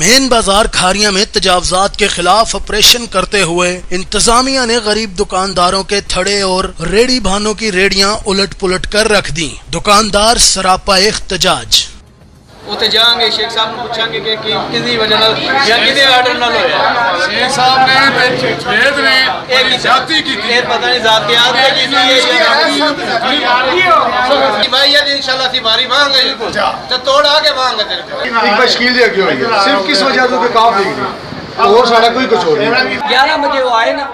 Main बाजार खारिया में तजावजात के खिलाफ ऑपरेशन करते हुए इंतजामिया ने गरीब दुकानदारों के थड़े और रेडी भानों की रेडियां उलट पुलट कर रख दी। दुकानदार सरापा एहतजाज। उत्थे जाएंगे शेख साहब को पूछेंगे कि किसी वजह नाल या किसी आर्डर नाल होया। शेख साहब ने वेद ने एक जाति की थी, पता नहीं जात के आदमी की थी भाई यार इंशाल्लाह सी बारी मांग गई तो तोड़ आके मांग तेरे को एक मशकील दे क्यों है सिर्फ किस वजह से बेकाफ देख रही और सारा कोई कुछ हो नहीं। 11 बजे वो आए ना,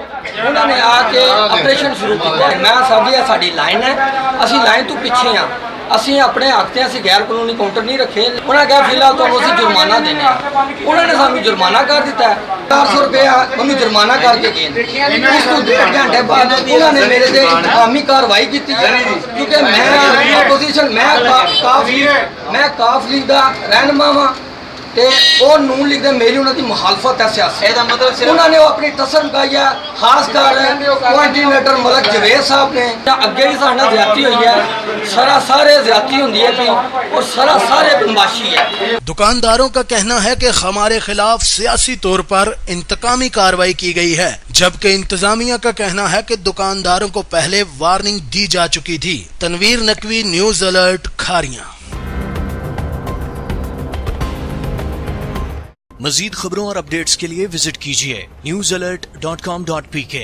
उन्होंने आके ऑपरेशन शुरू किया। मैं साडी लाइन है, असी लाइन तो पीछे हाँ, ਅਸੀਂ ਆਪਣੇ ਹੱਕ ਤੇ ਅਸੀਂ ਗੈਰ ਕਾਨੂੰਨੀ ਕਾਊਂਟਰ ਨਹੀਂ ਰੱਖੇ। ਉਹਨਾਂ ਕਿਹਾ ਫਿਲਹਾਲ ਤੁਹਾਨੂੰ ਅਸੀਂ ਜੁਰਮਾਨਾ ਦੇਣੇ ਆ। ਉਹਨਾਂ ਨੇ ਸਾਨੂੰ ਜੁਰਮਾਨਾ ਕਰ ਦਿੱਤਾ 400 ਰੁਪਏ ਉਹਨੂੰ ਜੁਰਮਾਨਾ ਕਰਕੇ ਗਏ। ਇਸ ਤੋਂ 1.5 ਘੰਟੇ ਬਾਅਦ ਉਹਨਾਂ ਨੇ ਮੇਰੇ ਤੇ ਇੰਤਕਾਮੀ ਕਾਰਵਾਈ ਕੀਤੀ ਕਿਉਂਕਿ ਮੈਂ ਆਪੋਜੀਸ਼ਨ ਮੈਂ ਕਾਫ ਲੀਗ ਦਾ ਰਹਿਨੁਮਾ ਵਾਂ ਤੇ ਉਹ ਨੂਨ ਲੀਗ ਦੇ ਮੇਰੀ ਉਹਨਾਂ ਦੀ ਮੁਖਾਲਫਤ ਹੈ ਸਿਆਸਤ। ਇਹਦਾ ਮਤਲਬ ਉਹਨਾਂ ਨੇ ਆਪਣੀ ਟਸਰ ਮੁਕਾਈ ਹੈ, ਖਾਸ ਕਰ ਕੋਆਰਡੀਨੇਟਰ ਮਲਕ ਜਵੇਦ साहब ने अगे भी साढ़े नाल ज्यादती हुई है, सारे ज्यादती होंदी है और सारे बदमाशी है। दुकानदारों का कहना है कि हमारे खिलाफ सियासी तौर पर इंतकामी कार्रवाई की गई है, जबकि इंतजामिया का कहना है कि दुकानदारों को पहले वार्निंग दी जा चुकी थी। Tanveer Naqvi, news alert, Khariyan. मजीद खबरों और अपडेट्स के लिए विजिट कीजिए newsalert.com.pk।